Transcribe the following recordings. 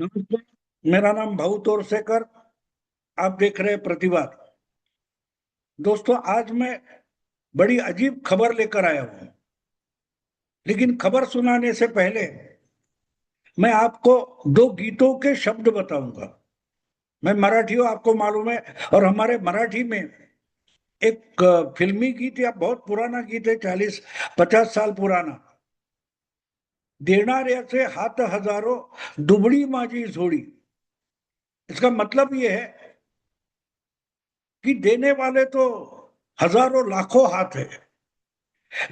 नमस्कार। मेरा नाम भाऊ तोरसेकर। आप देख रहे हैं प्रतिवाद। दोस्तों, आज मैं बड़ी अजीब खबर लेकर आया हूं। लेकिन खबर सुनाने से पहले मैं आपको दो गीतों के शब्द बताऊंगा। मैं मराठी हूं, आपको मालूम है। और हमारे मराठी में एक फिल्मी गीत या बहुत पुराना गीत है, 40-50 साल पुराना। देणाऱ्याचे हात हजारो, दुबळी माझी झोळी। इसका मतलब ये है कि देने वाले तो हजारों लाखों हाथ है,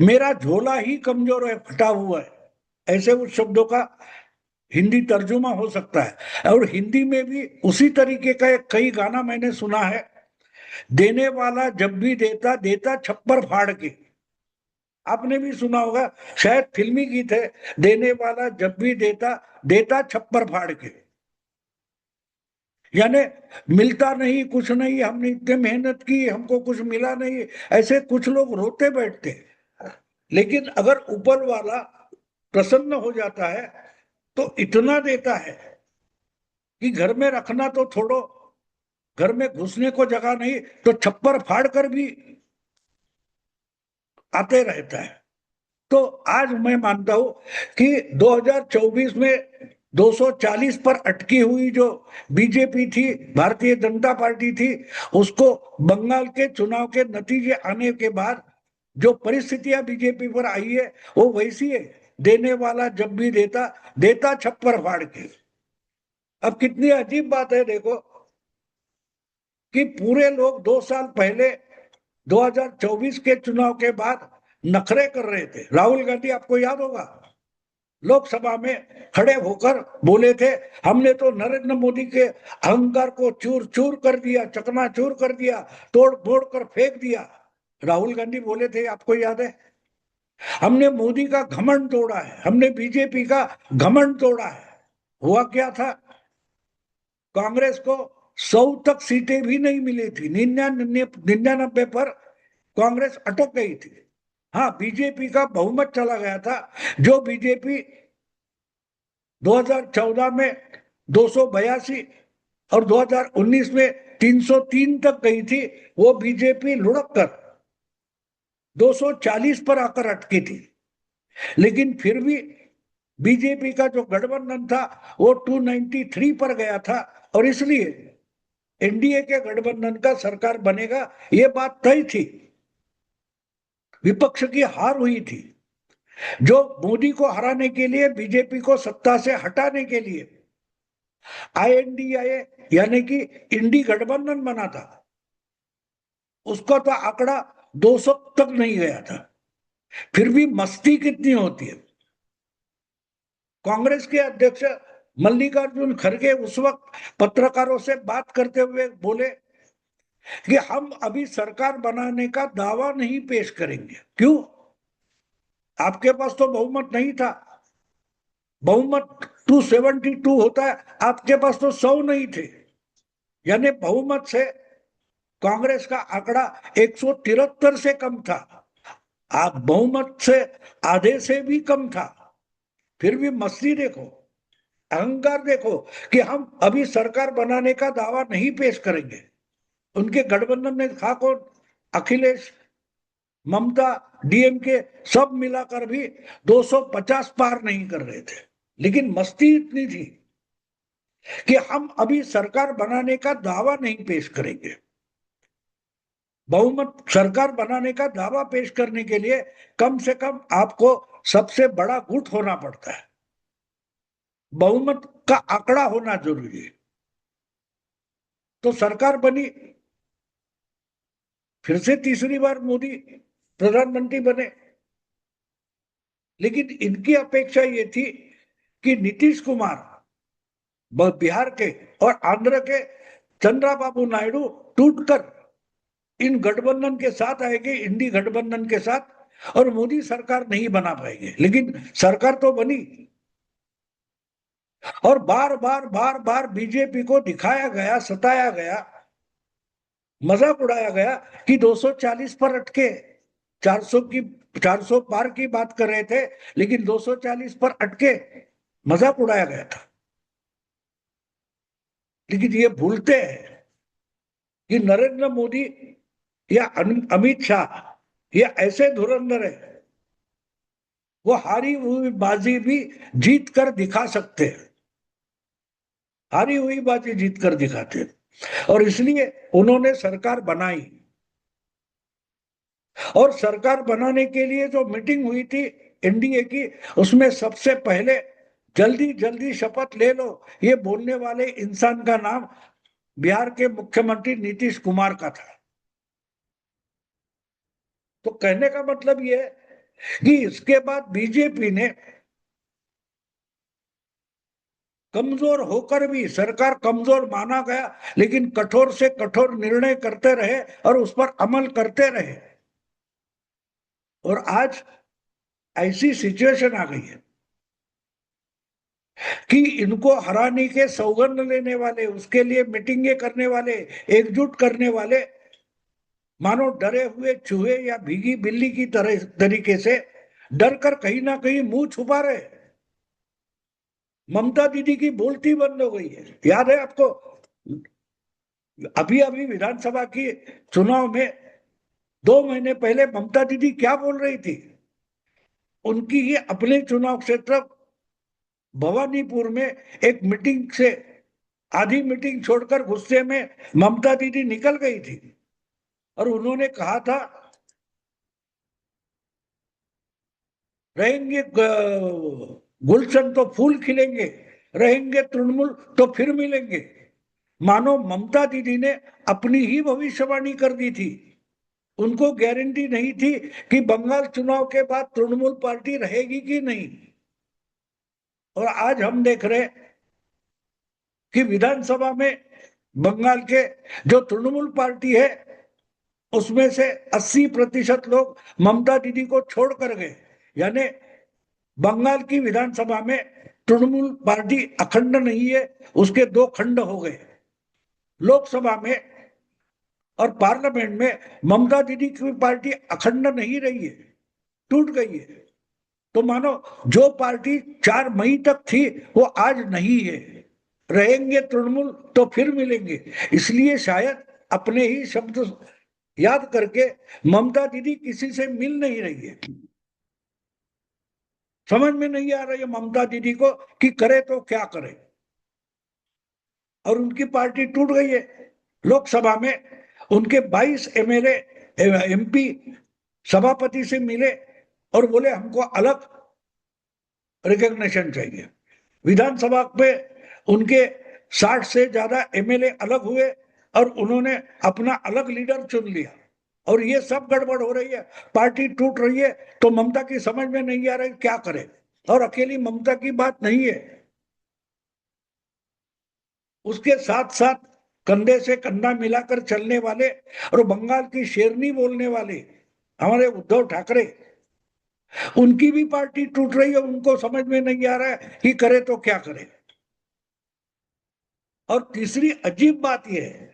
मेरा झोला ही कमजोर है, फटा हुआ है। ऐसे उस शब्दों का हिंदी तर्जुमा हो सकता है। और हिंदी में भी उसी तरीके का एक कई गाना मैंने सुना है। देने वाला जब भी देता देता छप्पर फाड़ के। आपने भी सुना होगा, शायद फिल्मी गीत है। देने वाला जब भी देता देता छप्पर फाड़ के। यानी मिलता नहीं, कुछ नहीं, हमने इतने मेहनत की, हमको कुछ मिला नहीं, ऐसे कुछ लोग रोते बैठते। लेकिन अगर ऊपर वाला प्रसन्न हो जाता है तो इतना देता है कि घर में रखना तो छोड़ो, घर में घुसने को जगह नहीं तो छप्पर फाड़ कर भी आते रहता है। तो आज मैं मानता हूं कि 2024 में 240 पर अटकी हुई जो बीजेपी थी, भारतीय जनता पार्टी थी, उसको बंगाल के चुनाव के नतीजे आने के बाद जो परिस्थितियां बीजेपी पर आई है वो वैसी है। देने वाला जब भी देता देता छप्पर फाड़ के। अब कितनी अजीब बात है देखो, कि पूरे लोग 2 साल पहले 2024 के चुनाव के बाद नखरे कर रहे थे। राहुल गांधी, आपको याद होगा, लोकसभा में खड़े होकर बोले थे, हमने तो नरेंद्र मोदी के अहंकार को चूर चूर कर दिया, चकनाचूर कर दिया, तोड़ फोड़ कर फेंक दिया। राहुल गांधी बोले थे, आपको याद है। हमने मोदी का घमंड तोड़ा है, हमने बीजेपी का घमंड तोड़ा है। हुआ क्या था, कांग्रेस को 100 तक सीटें भी नहीं मिली थी। 99 पर कांग्रेस अटक गई थी। हाँ, बीजेपी का बहुमत चला गया था। जो बीजेपी 2014 में 282 और 2019 में 303 तक गई थी, वो बीजेपी लुढ़क कर 240 पर आकर अटकी थी। लेकिन फिर भी बीजेपी का जो गठबंधन था वो 293 पर गया था। और इसलिए एनडीए के गठबंधन का सरकार बनेगा, ये बात तय थी। विपक्ष की हार हुई थी। जो मोदी को हराने के लिए, बीजेपी को सत्ता से हटाने के लिए आईएनडीए यानी कि इंडी गठबंधन बना था, उसका तो आंकड़ा 200 तक नहीं गया था। फिर भी मस्ती कितनी होती है। कांग्रेस के अध्यक्ष मल्लिकार्जुन खड़गे उस वक्त पत्रकारों से बात करते हुए बोले कि हम अभी सरकार बनाने का दावा नहीं पेश करेंगे। क्यों? आपके पास तो बहुमत नहीं था। बहुमत 272 होता है, आपके पास तो 100 नहीं थे। यानी बहुमत से कांग्रेस का आंकड़ा 173 से कम था। आप बहुमत से आधे से भी कम था। फिर भी मस्ती देखो, अहंकार देखो, कि हम अभी सरकार बनाने का दावा नहीं पेश करेंगे। उनके गठबंधन में था कौन? अखिलेश, ममता, डीएमके, सब मिलाकर भी 250 पार नहीं कर रहे थे। लेकिन मस्ती इतनी थी कि हम अभी सरकार बनाने का दावा नहीं पेश करेंगे। बहुमत सरकार बनाने का दावा पेश करने के लिए कम से कम आपको सबसे बड़ा गुट होना पड़ता है। बहुमत का आंकड़ा होना जरूरी है। तो सरकार बनी, फिर से तीसरी बार मोदी प्रधानमंत्री बने। लेकिन इनकी अपेक्षा ये थी कि नीतीश कुमार बिहार के और आंध्र के चंद्रबाबू नायडू टूटकर इन गठबंधन के साथ आएंगे, इंडी गठबंधन के साथ, और मोदी सरकार नहीं बना पाएंगे। लेकिन सरकार तो बनी। और बार बार बार बार बीजेपी को दिखाया गया, सताया गया, मजाक उड़ाया गया कि 240 पर अटके। 400 की 400 पार की बात कर रहे थे, लेकिन 240 पर अटके, मजाक उड़ाया गया था। लेकिन ये भूलते हैं कि नरेंद्र मोदी या अमित शाह ये ऐसे धुरंधर है, वो हारी हुई बाजी भी जीत कर दिखा सकते हैं, हारी हुई बाजी जीत कर दिखाते हैं। और इसलिए उन्होंने सरकार बनाई, और सरकार बनाने के लिए जो मीटिंग हुई थी एनडीए की, उसमें सबसे पहले जल्दी जल्दी शपथ ले लो ये बोलने वाले इंसान का नाम बिहार के मुख्यमंत्री नीतीश कुमार का था। तो कहने का मतलब ये है कि इसके बाद बीजेपी ने कमजोर होकर भी, सरकार कमजोर माना गया लेकिन कठोर से कठोर निर्णय करते रहे और उस पर अमल करते रहे, और आज ऐसी सिचुएशन आ गई है कि इनको हराने के सौगंध लेने वाले, उसके लिए मीटिंगें करने वाले, एकजुट करने वाले मानो डरे हुए चूहे या भीगी बिल्ली की तरह तरीके से डर कर कहीं ना कहीं मुंह छुपा रहे। ममता दीदी की बोलती बंद हो गई है। याद है आपको, अभी अभी विधानसभा की चुनाव में 2 महीने पहले ममता दीदी क्या बोल रही थी? उनकी ही अपने चुनाव क्षेत्र भवानीपुर में एक मीटिंग से आधी मीटिंग छोड़कर गुस्से में ममता दीदी निकल गई थी, और उन्होंने कहा था रहेंगे गुलशन तो फूल खिलेंगे, रहेंगे तृणमूल तो फिर मिलेंगे। मानो ममता दीदी ने अपनी ही भविष्यवाणी कर दी थी। उनको गारंटी नहीं थी कि बंगाल चुनाव के बाद तृणमूल पार्टी रहेगी कि नहीं। और आज हम देख रहे हैं कि विधानसभा में बंगाल के जो तृणमूल पार्टी है उसमें से 80% लोग ममता दीदी को छोड़कर गए। यानी बंगाल की विधानसभा में तृणमूल पार्टी अखंड नहीं है, उसके 2 खंड हो गए। लोकसभा में और पार्लियामेंट में ममता दीदी की पार्टी अखंड नहीं रही है, टूट गई है। तो मानो जो पार्टी 4 मई तक थी वो आज नहीं है। रहेंगे तृणमूल तो फिर मिलेंगे, इसलिए शायद अपने ही शब्द याद करके ममता दीदी किसी से मिल नहीं रही है। समझ में नहीं आ रही है ममता दीदी को कि करे तो क्या करे, और उनकी पार्टी टूट गई है। लोकसभा में उनके 22 एमएलए एमपी सभापति से मिले और बोले हमको अलग रिकॉग्निशन चाहिए। विधानसभा पे उनके 60 से ज्यादा एमएलए अलग हुए और उन्होंने अपना अलग लीडर चुन लिया, और ये सब गड़बड़ हो रही है, पार्टी टूट रही है। तो ममता की समझ में नहीं आ रही क्या करे। और अकेली ममता की बात नहीं है, उसके साथ साथ कंधे से कंधा मिलाकर चलने वाले और बंगाल की शेरनी बोलने वाले हमारे उद्धव ठाकरे, उनकी भी पार्टी टूट रही है। उनको समझ में नहीं आ रहा है कि करे तो क्या करे। और तीसरी अजीब बात यह है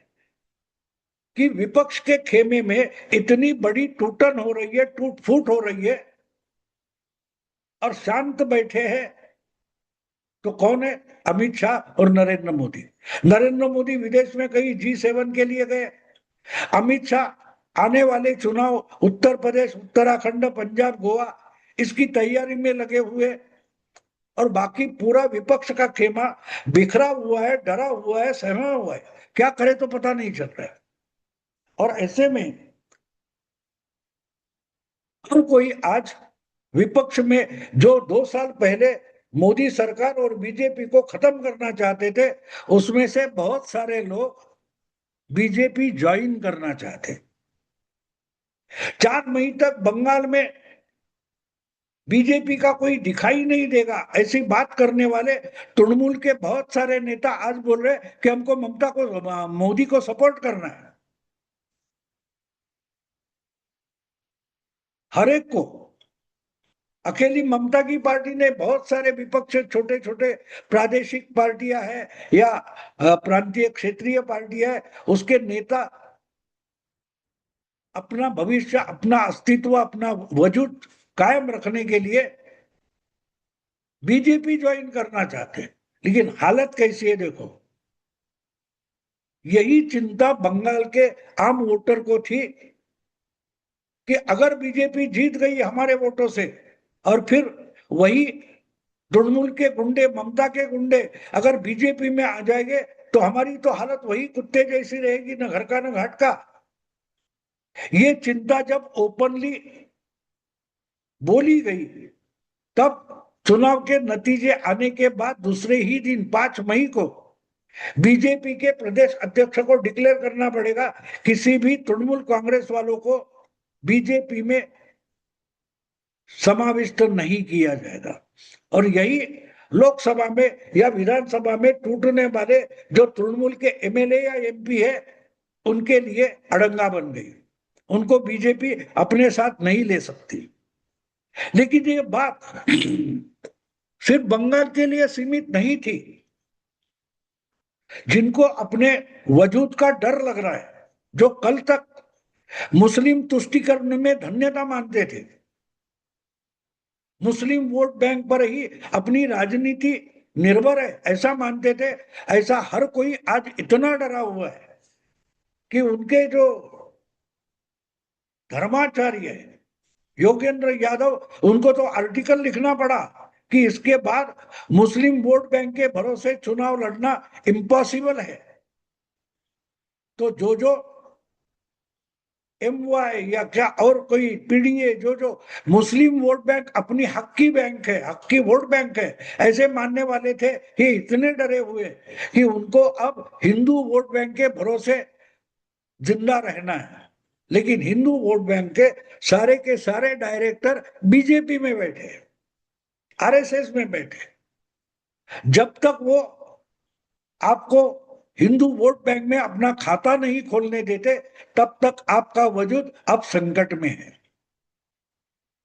कि विपक्ष के खेमे में इतनी बड़ी टूटन हो रही है, टूट फूट हो रही है, और शांत बैठे हैं तो कौन है? अमित शाह और नरेंद्र मोदी। नरेंद्र मोदी विदेश में कहीं G7 के लिए गए, अमित शाह आने वाले चुनाव उत्तर प्रदेश, उत्तराखंड, पंजाब, गोवा इसकी तैयारी में लगे हुए, और बाकी पूरा विपक्ष का खेमा बिखरा हुआ है, डरा हुआ है, सहमा हुआ है, क्या करे तो पता नहीं चल रहा है। और ऐसे में हर कोई आज विपक्ष में जो 2 साल पहले मोदी सरकार और बीजेपी को खत्म करना चाहते थे, उसमें से बहुत सारे लोग बीजेपी ज्वाइन करना चाहते। 4 मई तक बंगाल में बीजेपी का कोई दिखाई नहीं देगा, ऐसी बात करने वाले तृणमूल के बहुत सारे नेता आज बोल रहे कि हमको ममता को, मोदी को सपोर्ट करना है। हर एक को, अकेली ममता की पार्टी ने बहुत सारे विपक्ष, छोटे छोटे प्रादेशिक पार्टियां हैं या प्रांतीय क्षेत्रीय पार्टियां है, उसके नेता अपना भविष्य, अपना अस्तित्व, अपना वजूद कायम रखने के लिए बीजेपी ज्वाइन करना चाहते हैं। लेकिन हालत कैसी है देखो, यही चिंता बंगाल के आम वोटर को थी कि अगर बीजेपी जीत गई हमारे वोटों से और फिर वही तृणमूल के गुंडे, ममता के गुंडे अगर बीजेपी में आ जाएंगे तो हमारी तो हालत वही कुत्ते जैसी रहेगी, न घर का न घाट का। ये चिंता जब ओपनली बोली गई, तब चुनाव के नतीजे आने के बाद दूसरे ही दिन 5 मई को बीजेपी के प्रदेश अध्यक्ष को डिक्लेयर करना पड़ेगा, किसी भी तृणमूल कांग्रेस वालों को बीजेपी में समाविष्ट नहीं किया जाएगा। और यही लोकसभा में या विधानसभा में टूटने वाले जो तृणमूल के एमएलए या एमपी है, उनके लिए अड़ंगा बन गई। उनको बीजेपी अपने साथ नहीं ले सकती। लेकिन ये बात सिर्फ बंगाल के लिए सीमित नहीं थी। जिनको अपने वजूद का डर लग रहा है, जो कल तक मुस्लिम तुष्टीकरण में धन्यता मानते थे, मुस्लिम वोट बैंक पर ही अपनी राजनीति निर्भर है ऐसा मानते थे, ऐसा हर कोई आज इतना डरा हुआ है कि उनके जो धर्माचार्य है योगेंद्र यादव, उनको तो आर्टिकल लिखना पड़ा कि इसके बाद मुस्लिम वोट बैंक के भरोसे चुनाव लड़ना इम्पॉसिबल है। तो जो एमवाई या क्या और कोई पीडीए जो मुस्लिम वोट बैंक अपनी हक्की बैंक है, हक्की वोट बैंक है, ऐसे मानने वाले थे, ये इतने डरे हुए कि उनको अब हिंदू वोट बैंक के भरोसे जिंदा रहना है। लेकिन हिंदू वोट बैंक के सारे डायरेक्टर बीजेपी में बैठे, आरएसएस में बैठे। जब तक वो आपको हिंदू वोट बैंक में अपना खाता नहीं खोलने देते, तब तक आपका वजूद अब संकट में है।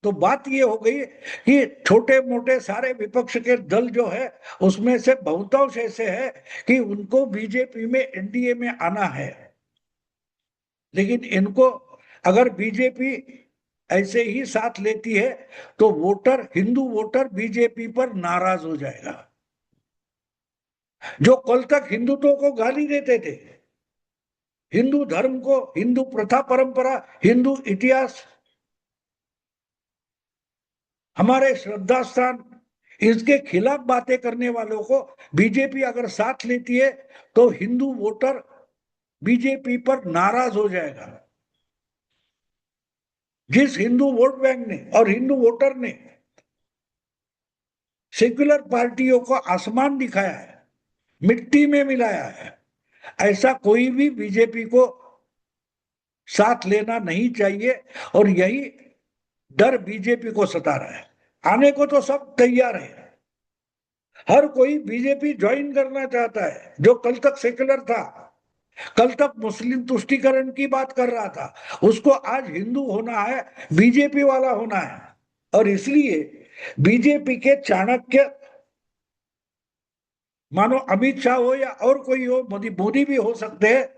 तो बात ये हो गई कि छोटे मोटे सारे विपक्ष के दल जो है, उसमें से बहुतांश ऐसे है कि उनको बीजेपी में, एनडीए में आना है। लेकिन इनको अगर बीजेपी ऐसे ही साथ लेती है तो वोटर, हिंदू वोटर बीजेपी पर नाराज हो जाएगा। जो कल तक हिंदुत्व को गाली देते थे, हिंदू धर्म को, हिंदू प्रथा परंपरा, हिंदू इतिहास, हमारे श्रद्धा स्थान, इसके खिलाफ बातें करने वालों को बीजेपी अगर साथ लेती है तो हिंदू वोटर बीजेपी पर नाराज हो जाएगा। जिस हिंदू वोट बैंक ने और हिंदू वोटर ने सेक्युलर पार्टियों को आसमान दिखाया है, मिट्टी में मिलाया है, ऐसा कोई भी बीजेपी को साथ लेना नहीं चाहिए। और यही डर बीजेपी को सता रहा है। आने को तो सब तैयार है, हर कोई बीजेपी ज्वाइन करना चाहता है। जो कल तक सेक्युलर था, कल तक मुस्लिम तुष्टीकरण की बात कर रहा था, उसको आज हिंदू होना है, बीजेपी वाला होना है। और इसलिए बीजेपी के चाणक्य, मानो अमित शाह हो या और कोई हो, मोदी भी हो सकते हैं,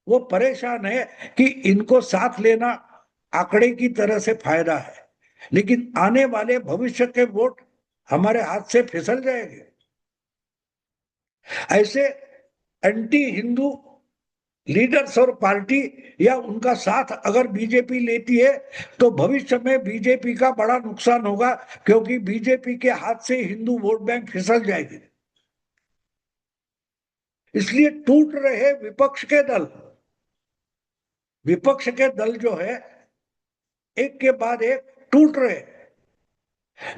वो परेशान है कि इनको साथ लेना आंकड़े की तरह से फायदा है, लेकिन आने वाले भविष्य के वोट हमारे हाथ से फिसल जाएंगे। ऐसे एंटी हिंदू लीडर्स और पार्टी या उनका साथ अगर बीजेपी लेती है तो भविष्य में बीजेपी का बड़ा नुकसान होगा, क्योंकि बीजेपी के हाथ से हिंदू वोट बैंक फिसल जाएगी। इसलिए टूट रहे विपक्ष के दल, विपक्ष के दल जो है एक के बाद एक टूट रहे,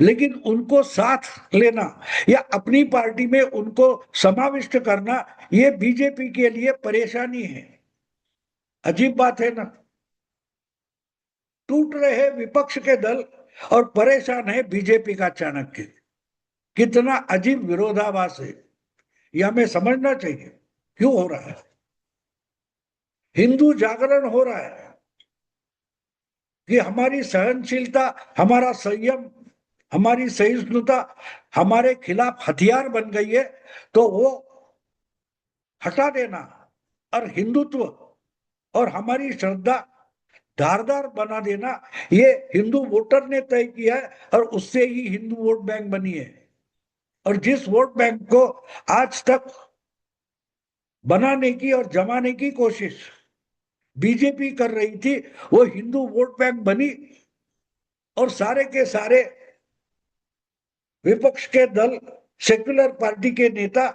लेकिन उनको साथ लेना या अपनी पार्टी में उनको समाविष्ट करना, ये बीजेपी के लिए परेशानी है। अजीब बात है ना, टूट रहे विपक्ष के दल और परेशान है बीजेपी का चाणक्य। कितना अजीब विरोधाभास है, यह हमें समझना चाहिए क्यों हो रहा है। हिंदू जागरण हो रहा है कि हमारी सहनशीलता, हमारा संयम, हमारी सहिष्णुता हमारे खिलाफ हथियार बन गई है, तो वो हटा देना और हिंदुत्व और हमारी श्रद्धा धारदार बना देना, ये हिंदू वोटर ने तय किया है और उससे ही हिंदू वोट बैंक बनी है। और जिस वोट बैंक को आज तक बनाने की और जमाने की कोशिश बीजेपी कर रही थी। वो हिंदू वोट बैंक बनी और सारे के सारे विपक्ष के दल, सेक्युलर पार्टी के नेता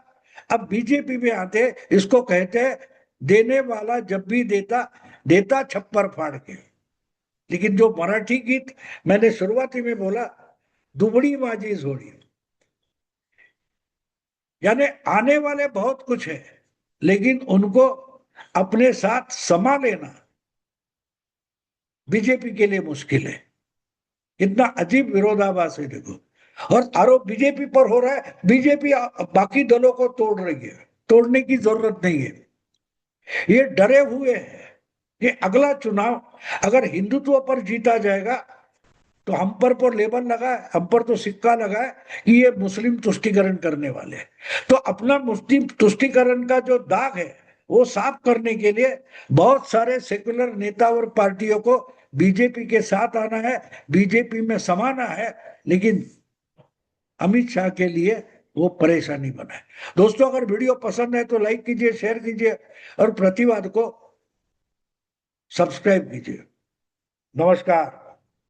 अब बीजेपी में आते हैं। इसको कहते हैं देने वाला जब भी देता, देता छप्पर फाड़ के। लेकिन जो मराठी गीत मैंने शुरुआती में बोला, दुबड़ी माझी जोड़ी, यानी आने वाले बहुत कुछ है, लेकिन उनको अपने साथ समा लेना बीजेपी के लिए मुश्किल है। कितना अजीब विरोधाभास है देखो। और आरोप बीजेपी पर हो रहा है, बीजेपी बाकी दलों को तोड़ रही है। तोड़ने की जरूरत नहीं है। ये डरे हुए हैं कि अगला चुनाव अगर हिंदुत्व पर जीता जाएगा तो हम पर लेबल लगा है, हम पर तो सिक्का लगा है कि ये मुस्लिम तुष्टीकरण करने वाले हैं। तो अपना मुस्लिम तुष्टीकरण का जो दाग है वो साफ करने के लिए बहुत सारे सेकुलर नेता और पार्टियों को बीजेपी के साथ आना है, बीजेपी में समाना है। लेकिन अमित शाह के लिए वो परेशानी बना है। दोस्तों, अगर वीडियो पसंद है तो लाइक कीजिए, शेयर कीजिए और प्रतिवाद को सब्सक्राइब कीजिए। नमस्कार।